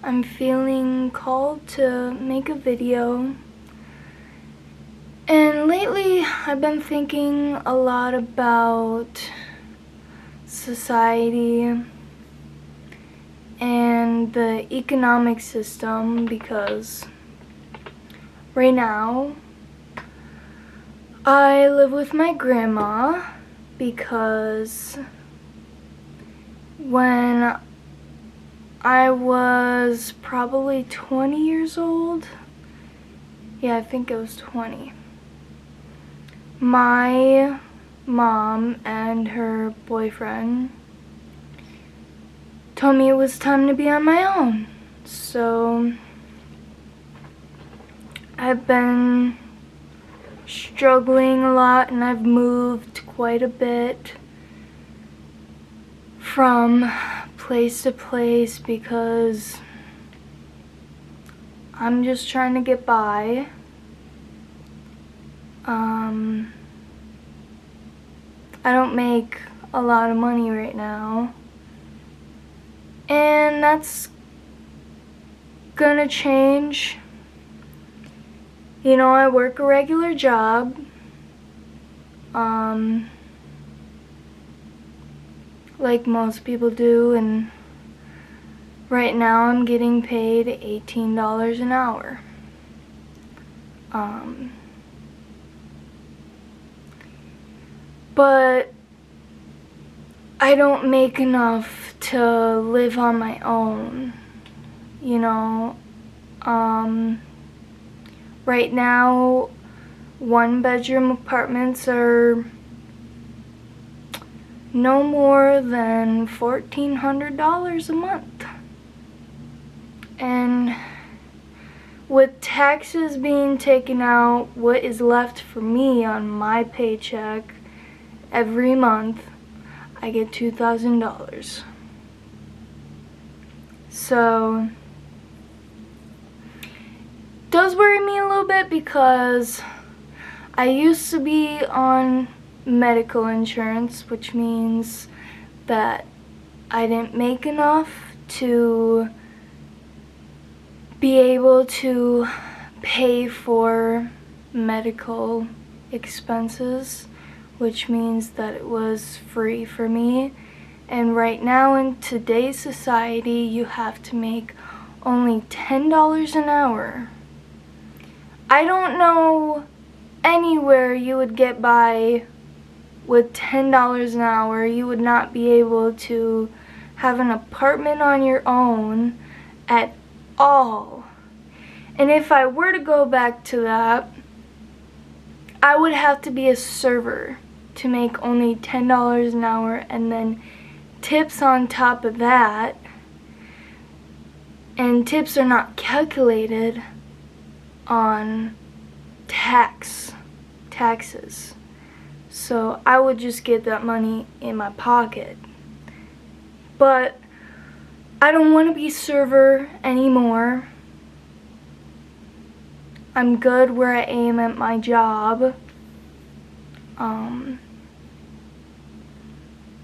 I'm feeling called to make a video. And lately, I've been thinking a lot about society and the economic system, because right now I live with my grandma, because when I was probably 20 years old, yeah, I think it was 20, my mom and her boyfriend told me it was time to be on my own. So I've been struggling a lot, and I've moved quite a bit from place to place because I'm just trying to get by. I don't make a lot of money right now, and that's gonna change. You know, I work a regular job. Like most people do, and right now I'm getting paid $18 an hour. But I don't make enough to live on my own, you know. Right now, 1-bedroom apartments are no more than $1,400 a month. And with taxes being taken out, what is left for me on my paycheck every month, I get $2,000. So it does worry me a little bit, because I used to be on medical insurance, which means that I didn't make enough to be able to pay for medical expenses, which means that it was free for me. And right now in today's society, you have to make only $10 an hour. I don't know anywhere you would get by with $10 an hour. You would not be able to have an apartment on your own at all. And if I were to go back to that, I would have to be a server to make only $10 an hour, and then tips on top of that. And tips are not calculated on taxes. So I would just get that money in my pocket. But I don't want to be a server anymore. I'm good where I am at my job.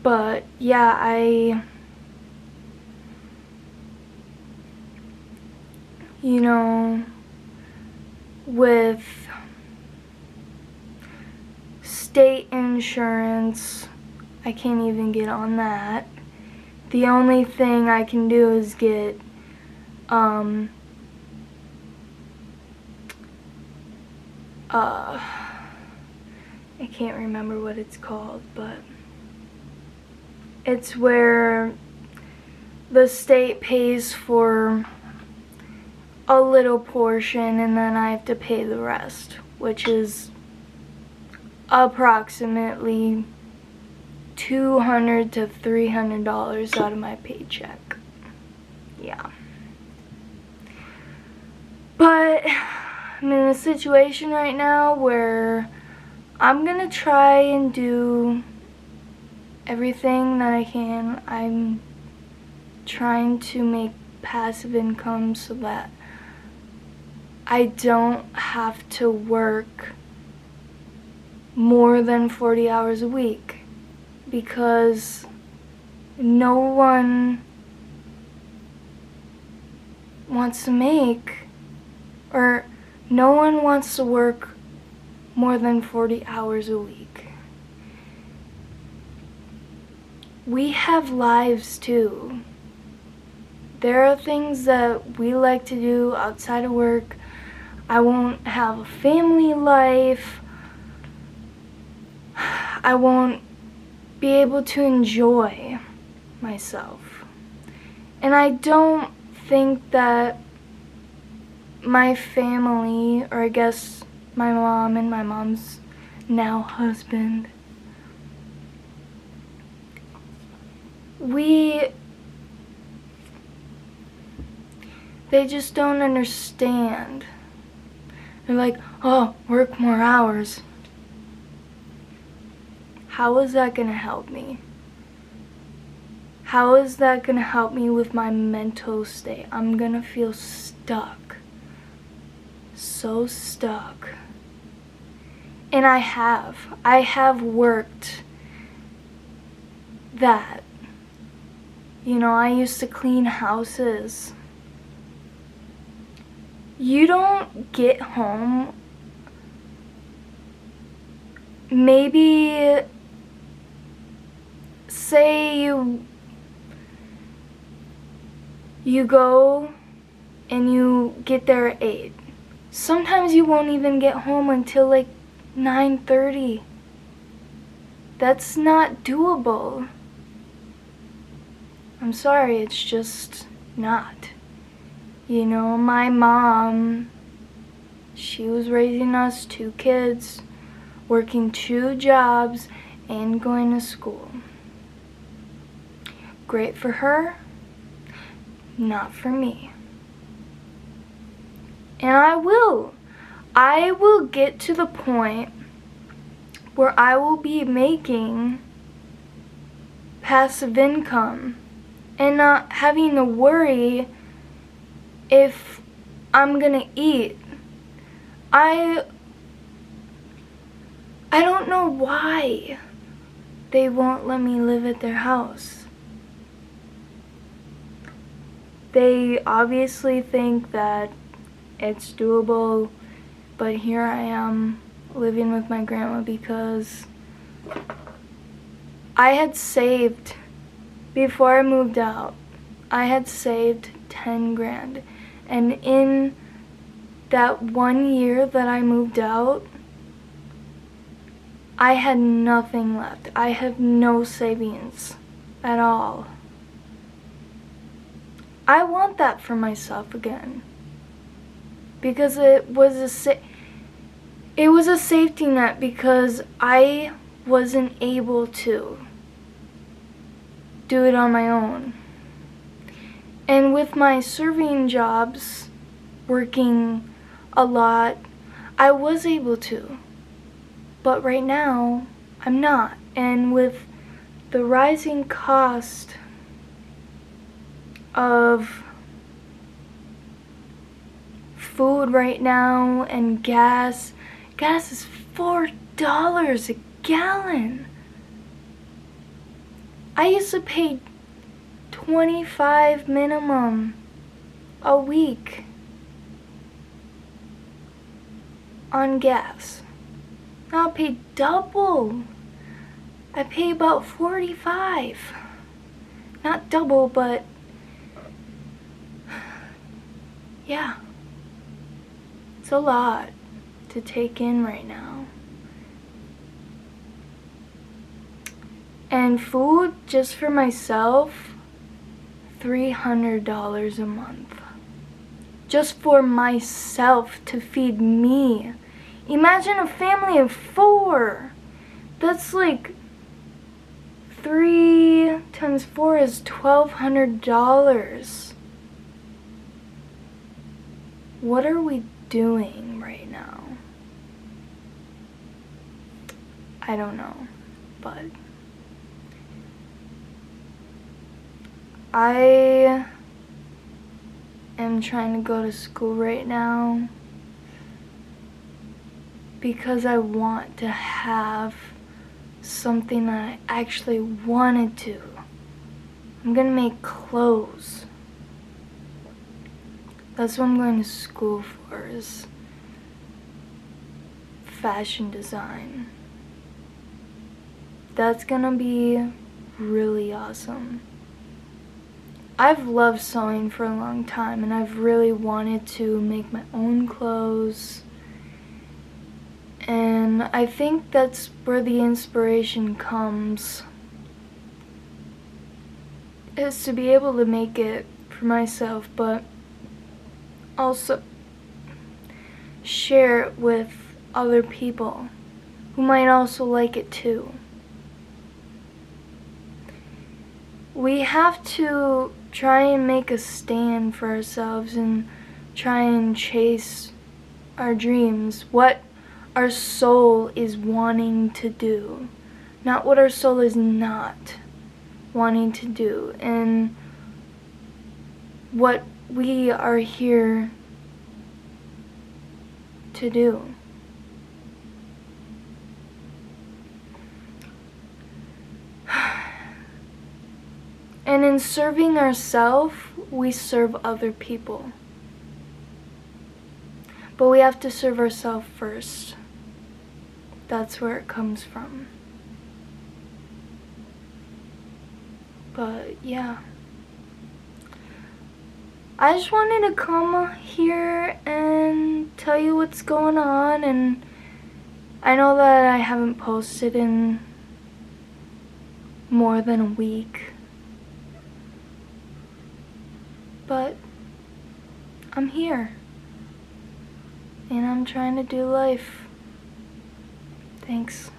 But yeah, you know, with state insurance, I can't even get on that. The only thing I can do is get I can't remember what it's called, but it's where the state pays for a little portion and then I have to pay the rest, which is approximately $200 to $300 out of my paycheck. Yeah. But I'm in a situation right now where I'm gonna try and do everything that I can. I'm trying to make passive income so that I don't have to work more than 40 hours a week, because no one wants to make, or no one wants to work more than 40 hours a week. We have lives too. There are things that we like to do outside of work. I won't have a family life. I won't be able to enjoy myself. And I don't think that my family, or I guess my mom and my mom's now husband, they just don't understand. They're like, oh, work more hours. How is that gonna help me? How is that gonna help me with my mental state? I'm gonna feel stuck. So stuck. And I have worked that. You know, I used to clean houses. You don't get home, maybe say you go and you get there at 8. Sometimes you won't even get home until like 9:30. That's not doable. I'm sorry, it's just not. You know, my mom, she was raising us 2 kids, working 2 jobs, and going to school. Great for her, not for me. And I will get to the point where I will be making passive income and not having to worry if I'm gonna eat. I don't know why they won't let me live at their house. They obviously think that it's doable, but here I am living with my grandma because I had saved, before I moved out, I had saved 10 grand. And in that 1 year that I moved out, I had nothing left. I have no savings at all. I want that for myself again. Because it was a safety net, because I wasn't able to do it on my own. And with my serving jobs, working a lot, I was able to. But right now, I'm not. And with the rising cost of food right now and gas is $4 a gallon. I used to pay $25 minimum a week on gas. Now I pay double. I pay about $45. Not double, but yeah. It's a lot to take in right now. And food, just for myself, $300 a month. Just for myself, to feed me. Imagine a family of 4. That's like 3 times 4 is $1,200. What are we doing right now? I don't know, but I am trying to go to school right now because I want to have something that I actually wanted to. I'm gonna make clothes. That's what I'm going to school for, is fashion design. That's gonna be really awesome. I've loved sewing for a long time, and I've really wanted to make my own clothes. And I think that's where the inspiration comes, is to be able to make it for myself, but also share it with other people who might also like it too. We have to try and make a stand for ourselves and try and chase our dreams, what our soul is wanting to do, not what our soul is not wanting to do, and what we are here to do. And in serving ourselves, we serve other people. But we have to serve ourselves first. That's where it comes from. But yeah. I just wanted to come here and tell you what's going on, and I know that I haven't posted in more than a week. But I'm here, and I'm trying to do life. Thanks.